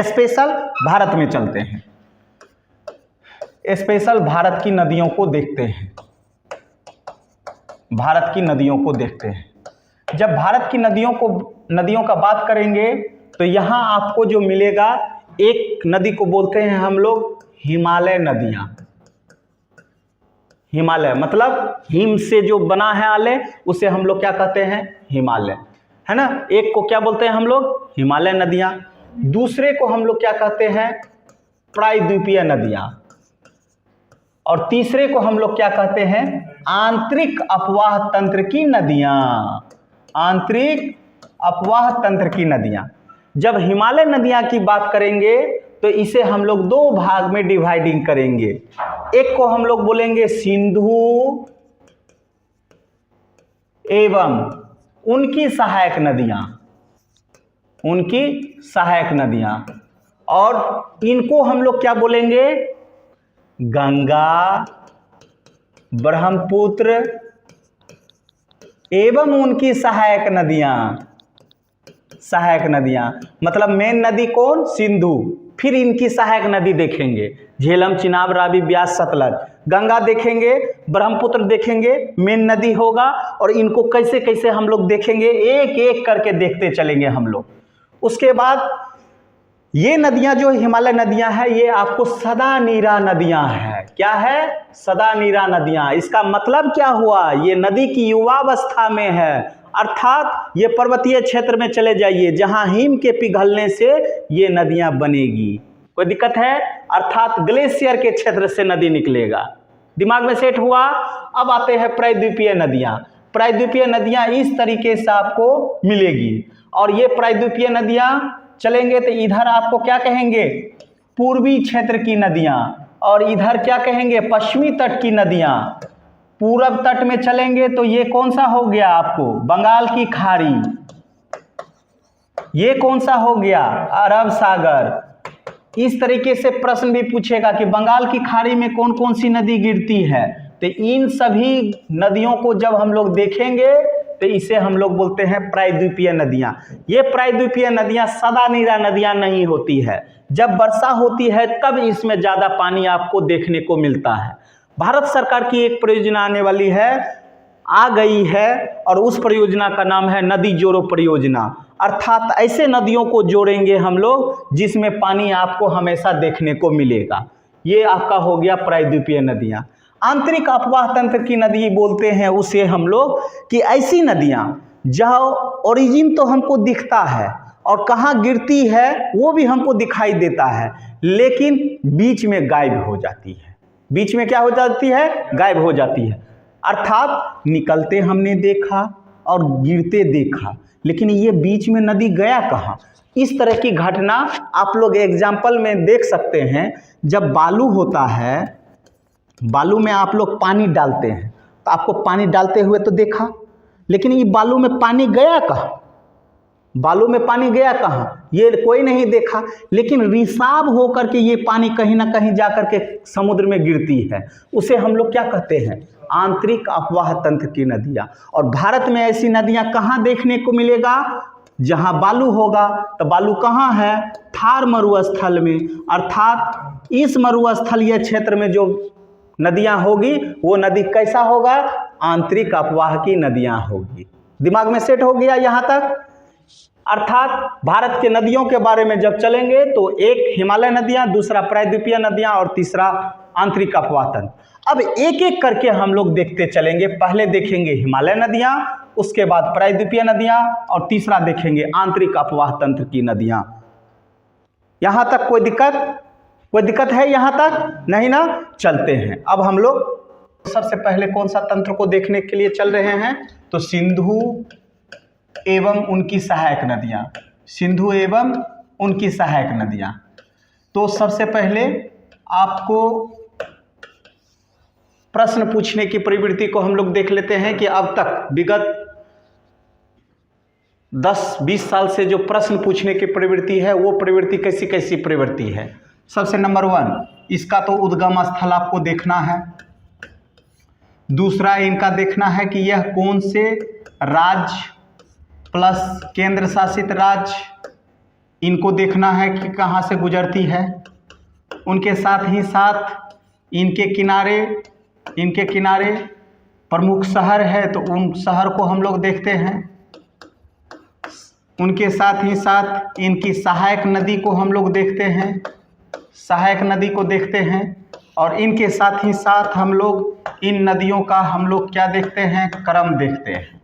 Special Bharat में चलते हैं, स्पेशल भारत की नदियों को देखते हैं। भारत की नदियों को देखते हैं। जब भारत की नदियों का बात करेंगे तो यहाँ आपको जो मिलेगा, एक नदी को बोलते हैं हम लोग हिमालय नदियाँ। हिमालय मतलब हिम से जो बना है आलय, उसे हम लोग क्या कहते हैं, हिमालय, है ना। एक को क्या बोलते हैं हम लोग, हिमालय नदियाँ। दूसरे को हम लोग क्या कहते हैं, प्रायद्वीपीय नदियाँ। और तीसरे को हम लोग क्या कहते हैं, आंतरिक अपवाह तंत्र की नदियाँ। आंतरिक अपवाह तंत्र की नदियाँ। जब हिमालय नदियाँ की बात करेंगे तो इसे हम लोग दो भाग में डिवाइडिंग करेंगे। एक को हम लोग बोलेंगे सिंधु एवं उनकी सहायक नदियाँ, उनकी सहायक नदियाँ। और इनको हम लोग क्या बोलेंगे, गंगा, ब्रह्मपुत्र एवं उनकी सहायक नदियाँ। सहायक नदियाँ मतलब मेन नदी कौन, सिंधु, फिर इनकी सहायक नदी देखेंगे, झेलम, चिनाब, रावी, ब्यास, सतलज। गंगा देखेंगे, ब्रह्मपुत्र देखेंगे, मेन नदी होगा। और इनको कैसे कैसे हम लोग देखेंगे, एक एक करके देखते चलेंगे हम लोग। उसके बाद ये नदियां जो हिमालय नदियां हैं, ये आपको सदा नीरा नदियां हैं। क्या है, सदा नीरा नदियां। इसका मतलब क्या हुआ, ये नदी की युवावस्था में है, अर्थात ये पर्वतीय क्षेत्र में चले जाइए जहां हिम के पिघलने से ये नदियां बनेगी। कोई दिक्कत है, अर्थात ग्लेशियर के क्षेत्र से नदी निकलेगा। दिमाग में सेट हुआ। अब आते हैं प्रायद्वीपीय नदियां। प्रायद्वीपीय नदियां इस तरीके से आपको मिलेगी। और ये प्रायद्वीपीय नदियां चलेंगे तो इधर आपको क्या कहेंगे, पूर्वी क्षेत्र की नदियां, और इधर क्या कहेंगे, पश्चिमी तट की नदियां। पूरब तट में चलेंगे तो ये कौन सा हो गया आपको, बंगाल की खाड़ी। ये कौन सा हो गया, अरब सागर। इस तरीके से प्रश्न भी पूछेगा कि बंगाल की खाड़ी में कौन कौन सी नदी गिरती है। तो इन सभी नदियों को जब हम लोग देखेंगे तो इसे हम लोग बोलते हैं प्रायद्वीपीय नदियां। ये प्रायद्वीपीय नदियां सदा नीरा नदियां नहीं होती है। जब वर्षा होती है तब इसमें ज्यादा पानी आपको देखने को मिलता है। भारत सरकार की एक परियोजना आने वाली है, आ गई है, और उस परियोजना का नाम है नदी जोड़ो परियोजना। अर्थात ऐसे नदियों को जोड़ेंगे हम लोग जिसमें पानी आपको हमेशा देखने को मिलेगा। ये आपका हो गया प्रायद्वीपीय नदियां। आंतरिक अपवाह तंत्र की नदी बोलते हैं उसे हम लोग, कि ऐसी नदियां जहाँ ओरिजिन तो हमको दिखता है और कहाँ गिरती है वो भी हमको दिखाई देता है, लेकिन बीच में गायब हो जाती है। बीच में क्या हो जाती है, गायब हो जाती है। अर्थात निकलते हमने देखा और गिरते देखा, लेकिन ये बीच में नदी गया कहाँ। इस तरह की घटना आप लोग एग्जाम्पल में देख सकते हैं। जब बालू होता है, बालू में आप लोग पानी डालते हैं तो आपको पानी डालते हुए तो देखा, लेकिन ये बालू में पानी गया कहाँ, बालू में पानी गया कहाँ, ये कोई नहीं देखा। लेकिन रिसाव होकर के ये पानी कहीं ना कहीं जाकर के समुद्र में गिरती है। उसे हम लोग क्या कहते हैं, आंतरिक अपवाह तंत्र की नदियाँ। और भारत में ऐसी नदियाँ कहाँ देखने को मिलेगा, जहाँ बालू होगा। तो बालू कहाँ है, थार मरुस्थल में। अर्थात इस मरुस्थलीय क्षेत्र में जो नदियाँ होगी वो नदी कैसा होगा, आंतरिक अपवाह की नदियाँ होगी। दिमाग में सेट हो गया यहाँ तक। अर्थात भारत के नदियों के बारे में जब चलेंगे तो एक हिमालय नदियाँ, दूसरा प्रायद्वीपीय नदियाँ और तीसरा आंतरिक अपवाह तंत्र। अब एक एक करके हम लोग देखते चलेंगे। पहले देखेंगे हिमालय नदियाँ, उसके बाद प्रायद्वीपीय नदियाँ, और तीसरा देखेंगे आंतरिक अपवाह तंत्र की नदियाँ। यहाँ तक कोई दिक्कत है यहाँ तक, नहीं ना। चलते हैं अब हम लोग सबसे पहले कौन सा तंत्र को देखने के लिए चल रहे हैं, तो सिंधु एवं उनकी सहायक नदियाँ। सिंधु एवं उनकी सहायक नदियाँ। तो सबसे पहले आपको प्रश्न पूछने की प्रवृत्ति को हम लोग देख लेते हैं कि अब तक विगत 10-20 साल से जो प्रश्न पूछने की प्रवृत्ति है वो प्रवृत्ति कैसी कैसी प्रवृत्ति है। सबसे नंबर 1, इसका तो उद्गम स्थल आपको देखना है। दूसरा इनका देखना है कि यह कौन से राज्य प्लस केंद्र शासित राज्य इनको देखना है कि कहाँ से गुजरती है। उनके साथ ही साथ इनके किनारे प्रमुख शहर है तो उन शहर को हम लोग देखते हैं। उनके साथ ही साथ इनकी सहायक नदी को हम लोग देखते हैं, सहायक नदी को देखते हैं। और इनके साथ ही साथ हम लोग इन नदियों का हम लोग क्या देखते हैं, क्रम देखते हैं,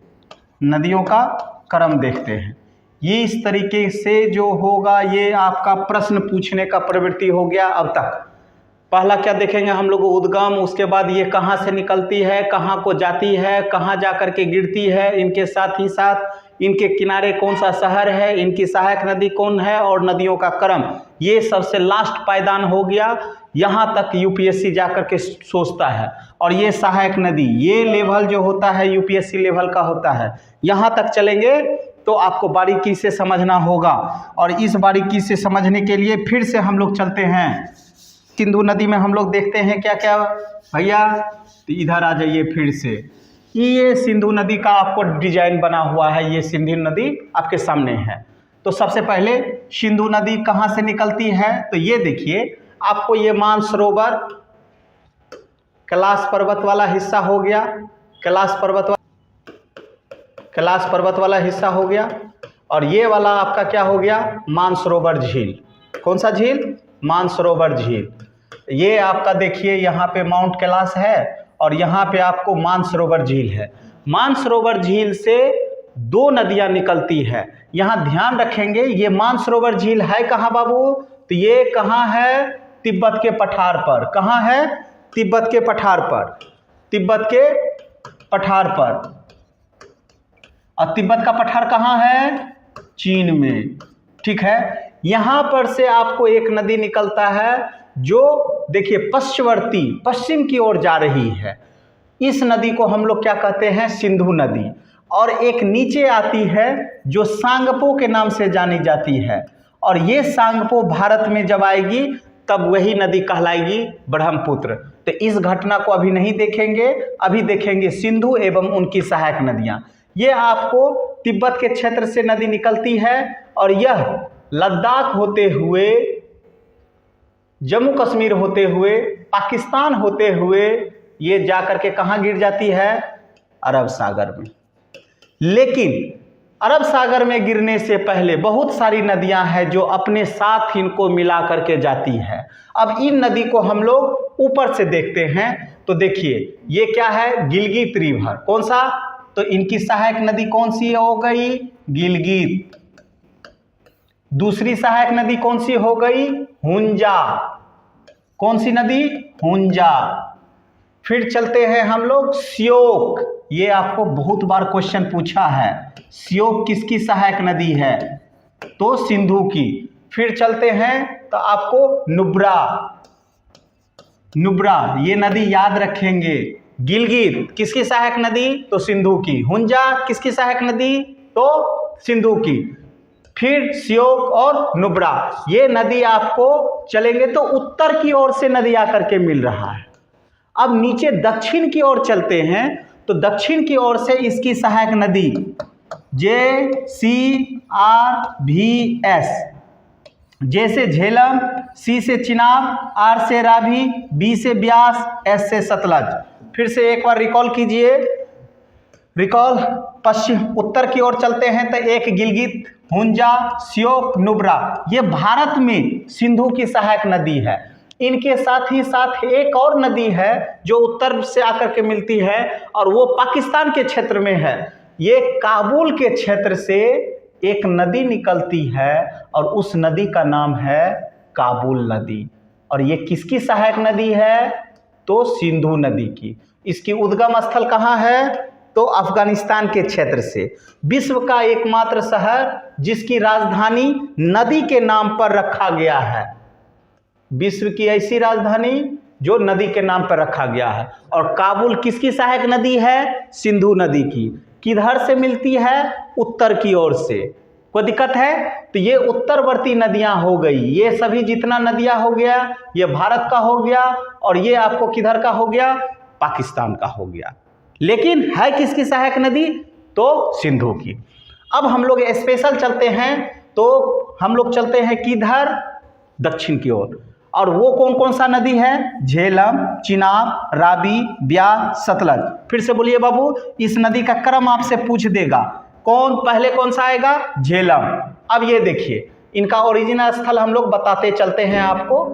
नदियों का क्रम देखते हैं। ये इस तरीके से जो होगा ये आपका प्रश्न पूछने का प्रवृत्ति हो गया। अब तक पहला क्या देखेंगे हम लोग, उद्गम, उसके बाद ये कहाँ से निकलती है, कहाँ को जाती है, कहाँ जा कर के गिरती है, इनके साथ ही साथ इनके किनारे कौन सा शहर है, इनकी सहायक नदी कौन है और नदियों का क्रम। ये सबसे लास्ट पायदान हो गया। यहाँ तक यूपीएससी जा कर के सोचता है। और ये सहायक नदी, ये लेवल जो होता है यूपीएससी लेवल का होता है। यहाँ तक चलेंगे तो आपको बारीकी से समझना होगा। और इस बारीकी से समझने के लिए फिर से हम लोग चलते हैं सिंधु नदी में। हम लोग देखते हैं क्या क्या भैया, तो इधर आ जाइए फिर से। ये सिंधु नदी का आपको डिजाइन बना हुआ है, ये सिंधु नदी आपके सामने है। तो सबसे पहले सिंधु नदी कहाँ से निकलती है, तो ये देखिए आपको ये मानसरोवर कैलाश पर्वत वाला हिस्सा हो गया, कैलाश पर्वत वाला हिस्सा हो गया। और ये वाला आपका क्या हो गया, मानसरोवर झील। कौन सा झील, मानसरोवर झील। ये आपका देखिए यहाँ पे माउंट कैलाश है और यहाँ पे आपको मानसरोवर झील है। मानसरोवर झील से दो नदियाँ निकलती है। यहाँ ध्यान रखेंगे ये मानसरोवर झील है कहाँ बाबू, तो ये कहाँ है, तिब्बत के पठार पर। कहाँ है, तिब्बत के पठार पर, तिब्बत के पठार पर। और तिब्बत का पठार कहाँ है, चीन में, ठीक है। यहाँ पर से आपको एक नदी निकलता है जो देखिए पश्चिमवर्ती, पश्चिम की ओर जा रही है। इस नदी को हम लोग क्या कहते हैं, सिंधु नदी। और एक नीचे आती है जो सांगपो के नाम से जानी जाती है। और ये सांगपो भारत में जब आएगी तब वही नदी कहलाएगी ब्रह्मपुत्र। तो इस घटना को अभी नहीं देखेंगे, अभी देखेंगे सिंधु एवं उनकी सहायक नदियाँ। ये आपको तिब्बत के क्षेत्र से नदी निकलती है और यह लद्दाख होते हुए, जम्मू कश्मीर होते हुए, पाकिस्तान होते हुए ये जाकर के कहाँ गिर जाती है, अरब सागर में। लेकिन अरब सागर में गिरने से पहले बहुत सारी नदियां हैं जो अपने साथ इनको मिला करके जाती है। अब इन नदी को हम लोग ऊपर से देखते हैं तो देखिए ये क्या है, गिलगित रिवर। कौन सा, तो इनकी सहायक नदी कौन सी हो गई, गिलगित। दूसरी सहायक नदी कौन सी हो गई, हुंजा। कौन सी नदी, हुंजा। फिर चलते हैं हम लोग श्योक। ये आपको बहुत बार क्वेश्चन पूछा है, श्योक किसकी सहायक नदी है, तो सिंधु की। फिर चलते हैं तो आपको नुब्रा, नुब्रा ये नदी याद रखेंगे। गिलगित किसकी सहायक नदी, तो सिंधु की। हुंजा किसकी सहायक नदी, तो सिंधु की। फिर श्योक और नुब्रा, ये नदी आपको चलेंगे तो उत्तर की ओर से नदी आकर के मिल रहा है। अब नीचे दक्षिण की ओर चलते हैं तो दक्षिण की ओर से इसकी सहायक नदी JCRVS, जे से झेलम, C से चिनाब, R से रावी, B से ब्यास, S से सतलज। फिर से एक बार रिकॉल कीजिए, रिकॉल। पश्चिम उत्तर की ओर चलते हैं तो एक गिलगित, हुंजा, श्योक, नुब्रा, ये भारत में सिंधु की सहायक नदी है। इनके साथ ही साथ एक और नदी है जो उत्तर से आकर के मिलती है और वो पाकिस्तान के क्षेत्र में है। ये काबुल के क्षेत्र से एक नदी निकलती है और उस नदी का नाम है काबुल नदी। और ये किसकी सहायक नदी है, तो सिंधु नदी की। इसकी उद्गम स्थल कहाँ है, तो अफगानिस्तान के क्षेत्र से। विश्व का एकमात्र शहर जिसकी राजधानी नदी के नाम पर रखा गया है, विश्व की ऐसी राजधानी जो नदी के नाम पर रखा गया है। और काबुल किसकी सहायक नदी है, सिंधु नदी की। किधर से मिलती है, उत्तर की ओर से। कोई दिक्कत है, तो ये उत्तरवर्ती नदियां हो गई। ये सभी जितना नदियां हो गया ये भारत का हो गया और ये आपको किधर का हो गया, पाकिस्तान का हो गया। लेकिन है किसकी सहायक नदी, तो सिंधु की। अब हम लोग स्पेशल चलते हैं तो हम लोग चलते हैं किधर, दक्षिण की ओर। और वो कौन कौन सा नदी है, झेलम, चिनाब, रावी, ब्यास, सतलज। फिर से बोलिए बाबू, इस नदी का क्रम आपसे पूछ देगा, पहले कौन सा आएगा, झेलम। अब ये देखिए, इनका ओरिजिनल स्थल हम लोग बताते चलते हैं आपको।